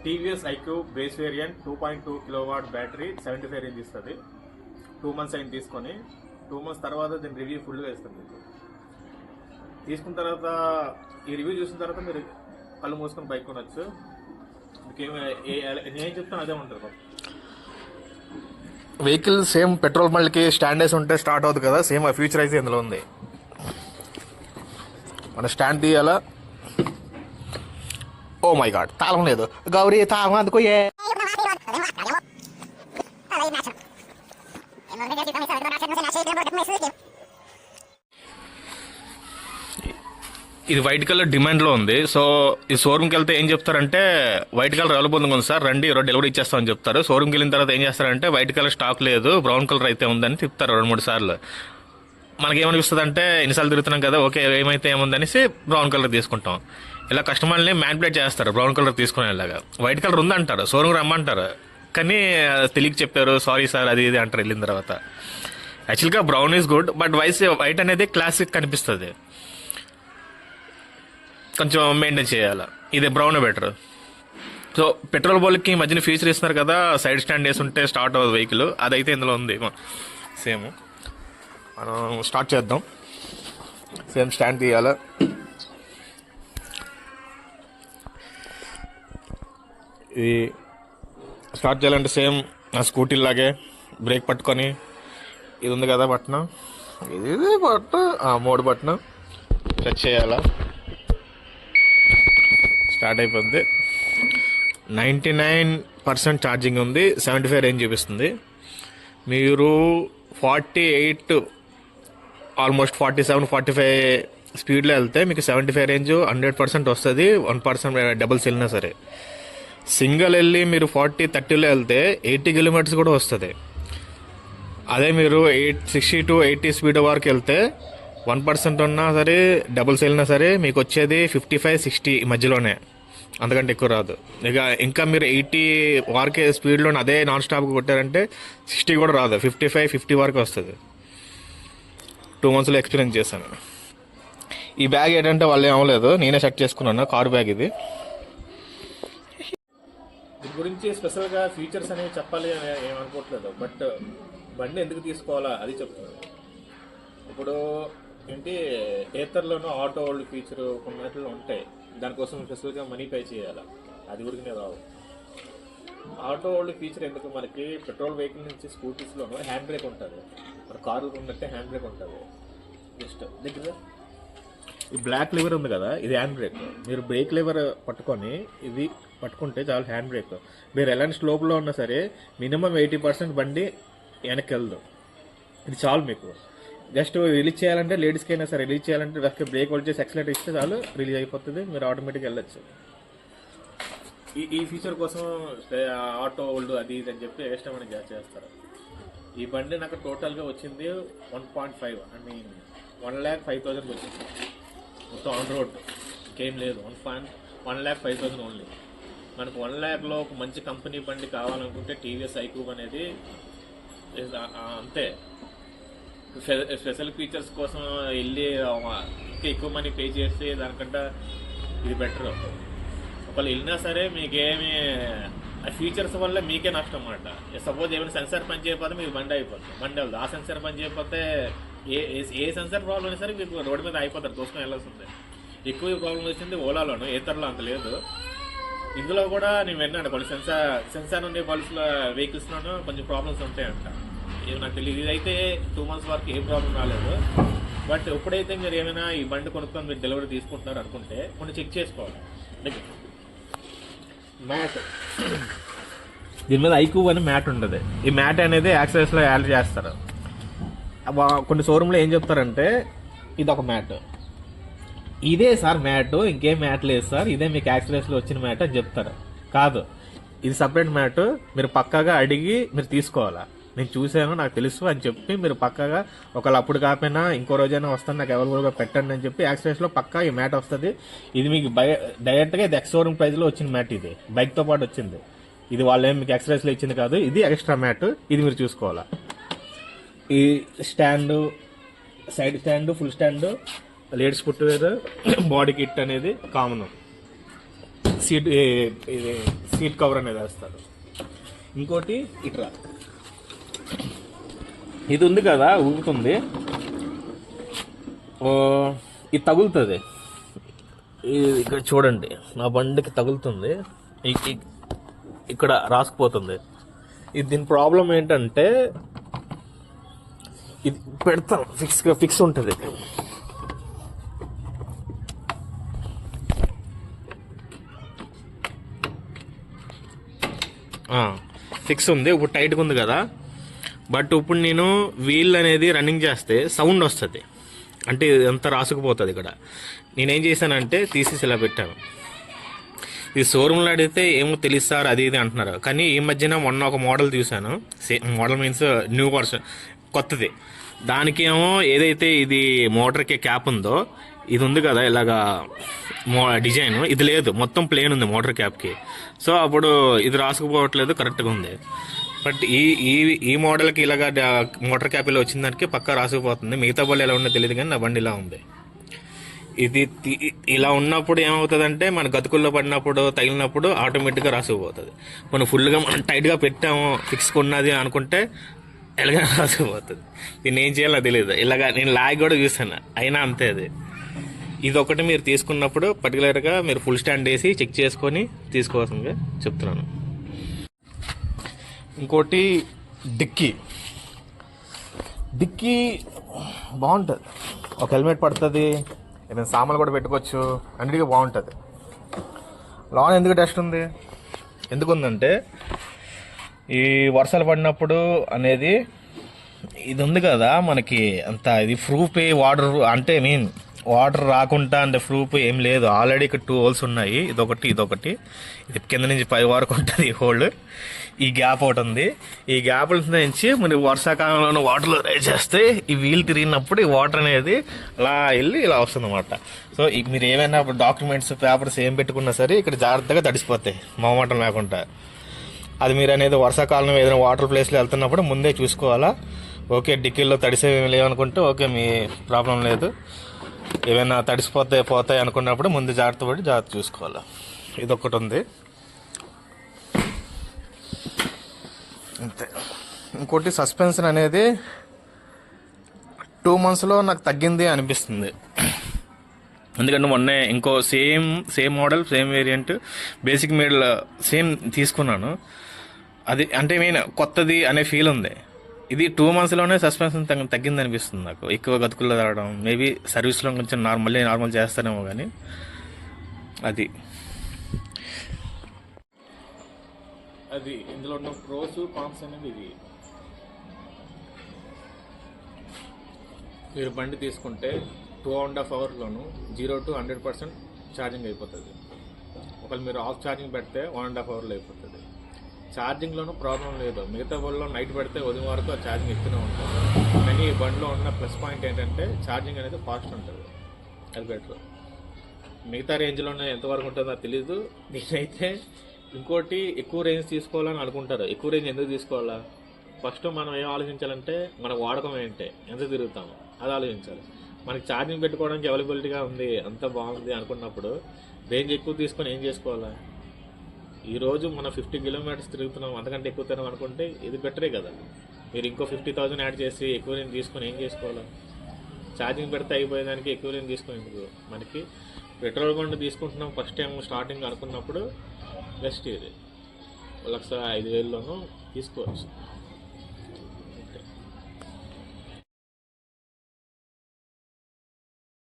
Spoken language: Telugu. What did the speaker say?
TVS iQube base variant 2.2 kilowatt battery 75 range ఇస్తుంది. 2 months అయిన తీసుకొని 2 months తర్వాత దీని రివ్యూ ఫుల్గా ఇస్తుంది. మీకు తీసుకున్న తర్వాత ఈ రివ్యూ చూసిన తర్వాత మీరు కళ్ళు మూసుకొని బైక్ కొనవచ్చు. నేను చెప్తాను అదే ఉంటుంది. వెహికల్ సేమ్ పెట్రోల్ బండ్లకి స్టాండ్ వేసి ఉంటే స్టార్ట్ అవుతుంది కదా, సేమ్ ఆ ఫ్యూచర్ అయితే ఇందులో ఉంది. మన స్టాండ్ తీయాలా? ఓ మై గాడ్, తాళం లేదు. గౌరీ తాళం అందుకో. ఇది వైట్ కలర్ డిమాండ్లో ఉంది. సో ఈ షోరూమ్కి వెళ్తే ఏం చెప్తారంటే వైట్ కలర్ అవైలబుల్ ఉంది సార్, రండి ఈరోజు డెలివరీ ఇచ్చేస్తామని చెప్తారు. షోరూమ్కి వెళ్ళిన తర్వాత ఏం చేస్తారంటే వైట్ కలర్ స్టాక్ లేదు, బ్రౌన్ కలర్ అయితే ఉందని చెప్తారు 2-3 సార్లు. మనకేమనిపిస్తుంది అంటే ఎన్నిసార్లు తిరుగుతున్నాం కదా, ఓకే ఏమైతే ఏముందనేసి బ్రౌన్ కలర్ తీసుకుంటాం. ఇలా కస్టమర్ని మ్యానిపులేట్ చేస్తారు బ్రౌన్ కలర్ తీసుకునేలాగా. వైట్ కలర్ ఉందంటారు, షోరూమ్ రమ్మంటారు, కానీ తెలియక చెప్పారు సారీ సార్ అది ఇది అంటారు వెళ్ళిన తర్వాత. యాక్చువల్గా brown is good, but white అనేది క్లాసిక్ కనిపిస్తుంది, కొంచెం మెయింటైన్ చేయాలి. ఇది బ్రౌన్ బెటర్. సో పెట్రోల్ బోల్కి మధ్యన ఫీచర్ ఇస్తున్నారు కదా, సైడ్ స్టాండ్ వేసి ఉంటే స్టార్ట్ అవ్వదు వెహికల్, అదైతే ఇందులో ఉంది సేమ్. మనం స్టార్ట్ చేద్దాం. సేమ్ స్టాండ్ తీయాలి. ఇది స్టార్ట్ చేయాలంటే సేమ్ నా స్కూటీ లాగే బ్రేక్ పట్టుకొని ఇది ఉంది కదా బటన్, ఇది బటన్, మోడ్ బటన్ టచ్ చేయాలా, స్టార్ట్ అయిపోద్ది. 99% ఛార్జింగ్ ఉంది, 75 రేంజ్ చూపిస్తుంది. మీరు 48 ఆల్మోస్ట్ 47-45 స్పీడ్లో వెళ్తే మీకు 75 రేంజ్ 100% వస్తుంది. 1% డబుల్స్ వెళ్ళినా సరే. సింగిల్ వెళ్ళి మీరు 40-30లో వెళ్తే 80 కిలోమీటర్స్ కూడా వస్తుంది. అదే మీరు 60-80 స్పీడ్ వరకు వెళ్తే 1% ఉన్నా సరే డబుల్స్ వెళ్ళినా సరే మీకు వచ్చేది 55-60 మధ్యలోనే, అంతకంటే ఎక్కువ రాదు. ఇంకా మీరు 80 వరకే స్పీడ్లో అదే నాన్ స్టాప్ కొట్టారంటే 60 కూడా రాదు, 55-50 వరకు వస్తుంది. 2 monthsలో ఎక్స్పీరియన్స్ చేశాను. ఈ బ్యాగ్ ఏంటంటే వాళ్ళు ఏమలేదు, నేనే సెట్ చేసుకున్నాను, కారు బ్యాగ్ ఇది. దీని గురించి స్పెషల్గా ఫీచర్స్ అనేవి చెప్పాలి అని ఏమనుకోవట్లేదు, బట్ బండి ఎందుకు తీసుకోవాలా అది చెప్తున్నాను. ఇప్పుడు ఏంటి ఏతర్లోనూ ఆటో ఓల్డ్ ఫీచర్ కొన్నిట్లో ఉంటాయి, దానికోసం స్పెషల్గా మనీ పే చేయాలి, అది ఊరికనే రావు. ఆటో ఓల్డ్ ఫీచర్ ఎందుకు, మనకి పెట్రోల్ వెహికల్ నుంచి స్కూటీస్లోనూ హ్యాండ్ బ్రేక్ ఉంటుంది, మన కారు ఉన్నట్టే హ్యాండ్ బ్రేక్ ఉంటుంది. జస్ట్ దగ్గర ఈ బ్లాక్ లివర్ ఉంది కదా, ఇది హ్యాండ్ బ్రేక్. మీరు బ్రేక్ లివర్ పట్టుకొని ఇది పట్టుకుంటే చాలు హ్యాండ్ బ్రేక్. మీరు ఎలాంటి స్లోప్లో ఉన్నా సరే మినిమం 80% బండి వెనక్కి వెళ్దు, ఇది చాలు. మీకు జస్ట్ రిలీజ్ చేయాలంటే లేడీస్కి అయినా సరే రిలీజ్ చేయాలంటే బ్రేక్ హోల్డ్ చేసి యాక్సిలేటర్ ఇస్తే చాలు, రిలీజ్ అయిపోతుంది, మీరు ఆటోమేటిక్గా వెళ్ళచ్చు. ఈ ఫీచర్ కోసం ఆటో ఓల్డ్ అది ఇది అని చెప్పి ఎక్స్ట్రా మనకి చేస్తారు. ఈ బండి నాకు టోటల్గా వచ్చింది 1.5 అని 1,05,000 వచ్చింది మొత్తం ఆన్ రోడ్, ఇంకేం లేదు. 1,05,000 ఓన్లీ. మనకు 1 lakhలో ఒక మంచి కంపెనీ బండి కావాలనుకుంటే టీవీఎస్ ఐక్యూబ్ అనేది అంతే. స్పెషల్ ఫీచర్స్ కోసం వెళ్ళి ఎక్కువ మనీ పే చేస్తే దానికంటే ఇది బెటర్. ఒకళ్ళు వెళ్ళినా సరే మీకేమి ఆ ఫీచర్స్ వల్ల మీకే నష్టం అన్నమాట. సపోజ్ ఏమైనా సెన్సార్ పని చేయకపోతే మీకు బండి అయిపోతుంది, బండి వెళ్తుంది. ఆ సెన్సార్ పని చేయకపోతే ఏ సెన్సార్ ప్రాబ్లం అయినా సరే మీకు రోడ్డు మీద అయిపోతారు, దోసుకొని వెళ్ళాల్సిందే. ఎక్కువ ప్రాబ్లం వచ్చింది ఓలాలోను, ఏతర్లో అంత లేదు. ఇందులో కూడా నేను విన్నాను కొన్ని సెన్సార్ ఉండే బల్బ్స్లో వెహికల్స్లోనూ కొంచెం ప్రాబ్లమ్స్ ఉంటాయంట. నాకు తెలియదు, ఇదైతే 2 months వరకు ఏ ప్రాబ్లం రాలేదు. బట్ ఎప్పుడైతే మీరు ఏమైనా ఈ బండి కొనుక్కొని మీరు డెలివరీ తీసుకుంటున్నారు అనుకుంటే కొన్ని చెక్ చేసుకోవాలి. మ్యాట్, దీని మీద ఐక్యూబ్ అని మ్యాట్ ఉంటుంది. ఈ మ్యాట్ అనేది యాక్సెస్లో యాడ్ చేస్తారు. కొన్ని షోరూంలో ఏం చెప్తారంటే ఇది ఒక మ్యాట్, ఇదే సార్ మ్యాట్, ఇంకేం మ్యాట్ లేదు సార్, ఇదే మీకు యాక్సిడెంట్స్లో వచ్చిన మ్యాట్ అని చెప్తారు. కాదు, ఇది సపరేట్ మ్యాట్, మీరు పక్కాగా అడిగి మీరు తీసుకోవాలా. నేను చూశాను, నాకు తెలుసు అని చెప్పి మీరు పక్కాగా ఒకవేళ అప్పుడు కాకపోయినా ఇంకో రోజైనా వస్తాను నాకు అవైలబుల్గా పెట్టండి అని చెప్పి యాక్సిడెంట్స్లో పక్కా ఈ మ్యాట్ వస్తుంది. ఇది మీకు డైరెక్ట్గా ఇది ఎక్స్ షోరూమ్ ప్రైస్లో వచ్చిన మ్యాట్, ఇది బైక్తో పాటు వచ్చింది. ఇది వాళ్ళు ఏం మీకు యాక్సిడెంట్స్లో ఇచ్చింది కాదు, ఇది ఎక్స్ట్రా మ్యాట్, ఇది మీరు చూసుకోవాలా. ఈ stand, side stand, full stand, ladies footwear, body kit అనేది కామన్. ఇది సీట్ కవర్ అనేది వేస్తారు. ఇంకోటి ఇట్రా, ఇది ఉంది కదా ఊగుతుంది, ఇది తగులుతుంది. ఇక్కడ చూడండి నా బండికి తగులుతుంది, ఇక్కడ రాసుకుపోతుంది. ఇది దీని ప్రాబ్లం ఏంటంటే ఇది పెడతాం ఫిక్స్ ఉంటుంది. ఫిక్స్ ఉంది, ఇప్పుడు టైట్గా ఉంది కదా. బట్ ఇప్పుడు నేను వీల్ అనేది రన్నింగ్ చేస్తే సౌండ్ వస్తుంది, అంటే ఇదంతా రాసుకుపోతుంది. ఇక్కడ నేనేం చేశానంటే తీసేసి ఇలా పెట్టాను. ఇది షోరూమ్లో అడిగితే ఏమో తెలుస్తారు అది ఇది అంటున్నారు, కానీ ఈ మధ్యన మొన్న ఒక మోడల్ చూశాను. మోడల్ మీన్స్ న్యూ వర్షన్, కొత్తది. దానికి ఏమో ఏదైతే ఇది మోటార్కి క్యాప్ ఉందో ఇది ఉంది కదా ఇలాగా డిజైన్, ఇది లేదు, మొత్తం ప్లేన్ ఉంది మోటార్ క్యాప్కి. సో అప్పుడు ఇది రాసుకుపోవట్లేదు, కరెక్ట్గా ఉంది. బట్ ఈ మోడల్కి ఇలాగా మోటార్ క్యాప్ ఇలా వచ్చిన దానికి పక్కా రాసుకుపోతుంది. మిగతా బండి ఎలా ఉందో తెలియదు, కానీ నా బండి ఇలా ఉంది. ఇది ఇలా ఉన్నప్పుడు ఏమవుతుందంటే మన గతుకుల్లో పడినప్పుడు తగిలినప్పుడు ఆటోమేటిక్గా రాసుకుపోతుంది. మనం ఫుల్గా మనం టైట్గా పెట్టాము ఫిక్స్గా ఉన్నది అనుకుంటే ఎలాగ రాసుకుపోతుంది. దీన్ని ఏం చేయాలో తెలియదు. ఇలాగా నేను లాగ్ కూడా చూసాను, అయినా అంతే. అది ఇది ఒకటి మీరు తీసుకున్నప్పుడు పర్టికులర్గా మీరు ఫుల్ స్టాండ్ వేసి చెక్ చేసుకొని తీసుకోవాల్సిందిగా చెప్తున్నాను. ఇంకోటి డిక్కీ బాగుంటుంది, ఒక హెల్మెట్ పడుతుంది, ఏదైనా సామాన్లు కూడా పెట్టుకోవచ్చు, అన్నిటికీ బాగుంటుంది. లోన్ ఎందుకు డస్ట్ ఉంది, ఎందుకుందంటే ఈ వర్షాలు పడినప్పుడు అనేది ఇది ఉంది కదా మనకి అంత ఇది ప్రూఫ్ వాటర్ అంటే వాటర్ రాకుండా అంటే ప్రూఫ్ ఏం లేదు. ఆల్రెడీ ఇక్కడ 2 హోల్స్ ఉన్నాయి, ఇదొకటి ఇది కింద నుంచి పై వరకు ఉంటుంది హోల్డ్. ఈ గ్యాప్ ఒకటి ఉంది, ఈ గ్యాప్ నుంచి మీరు వర్షాకాలంలో వాటర్లో రైజ్ చేస్తే ఈ వీల్ తిరిగినప్పుడు ఈ వాటర్ అనేది అలా వెళ్ళి ఇలా వస్తుంది అనమాట. సో మీరు ఏమైనా డాక్యుమెంట్స్ పేపర్స్ ఏం పెట్టుకున్నా సరే ఇక్కడ జాగ్రత్తగా తడిసిపోతాయి మొహమాటం లేకుండా. అది మీరు అనేది వర్షాకాలం ఏదైనా వాటర్ ప్లేస్లో వెళ్తున్నప్పుడు ముందే చూసుకోవాలా. ఓకే డిక్కీల్లో తడిసేవి లేవనుకుంటే ఓకే మీ ప్రాబ్లం లేదు, ఏమైనా పోతాయి అనుకున్నప్పుడు ముందు జాగ్రత్త చూసుకోవాలా. ఇదొకటి ఉంది అంతే. ఇంకోటి సస్పెన్షన్ అనేది 2 monthsలో నాకు తగ్గింది అనిపిస్తుంది. ఎందుకంటే మొన్నే ఇంకో same model same variant basic middle same తీసుకున్నాను. అది అంటే కొత్తది అనే ఫీల్ ఉంది. ఇది 2 monthsలోనే సస్పెన్షన్ తగ్గింది అనిపిస్తుంది నాకు. ఎక్కువ గతుకుల్లో రావడం, మేబీ సర్వీస్లో కొంచెం నార్మల్ చేస్తానేమో, కానీ అది ఇందులో ఉన్న ప్రోస్ కాన్స్ అనేది ఇది. మీరు బండి తీసుకుంటే 2.5 hours 0 to 100% ఛార్జింగ్ అయిపోతుంది. ఒకవేళ మీరు ఆఫ్ ఛార్జింగ్ పెడితే 1.5 hours అయిపోతుంది. ఛార్జింగ్లోనూ ప్రాబ్లం లేదు. మిగతా బండిలో నైట్ పెడితే ఉదయం వరకు ఆ ఛార్జింగ్ ఎక్కుతూనే ఉంటుంది. కానీ ఈ బండిలో ఉన్న ప్లస్ పాయింట్ ఏంటంటే ఛార్జింగ్ అనేది ఫాస్ట్ ఉంటుంది, అది బెటర్. మిగతా రేంజ్లోనే ఎంతవరకు ఉంటుందో నాకు తెలీదు. నేనైతే ఇంకోటి ఎక్కువ రేంజ్ తీసుకోవాలని అనుకుంటారు. ఎక్కువ రేంజ్ ఎందుకు తీసుకోవాలా? ఫస్ట్ మనం ఏం ఆలోచించాలంటే మన వాడకం ఏంటి, ఎంత తిరుగుతాము అది ఆలోచించాలి. మనకి ఛార్జింగ్ పెట్టుకోవడానికి అవైలబిలిటీగా ఉంది, అంత బాగుంది అనుకున్నప్పుడు రేంజ్ ఎక్కువ తీసుకొని ఏం చేసుకోవాలా? ఈరోజు మనం 50 kilometers తిరుగుతున్నాం, అంతకంటే ఎక్కువ తినాం అనుకుంటే ఇది బెటరే కదా. మీరు ఇంకో 50,000 యాడ్ చేసి ఎక్కువ రేంజ్ తీసుకొని ఏం చేసుకోవాలా? ఛార్జింగ్ పెడితే అయిపోయేదానికి ఎక్కువ రేంజ్ తీసుకొని ఎందుకు? మనకి పెట్రోల్ బండి తీసుకుంటున్నాం ఫస్ట్ టైం స్టార్టింగ్ అనుకున్నప్పుడు బెస్ట్ ఇది 1,05,000 తీసుకోవచ్చు.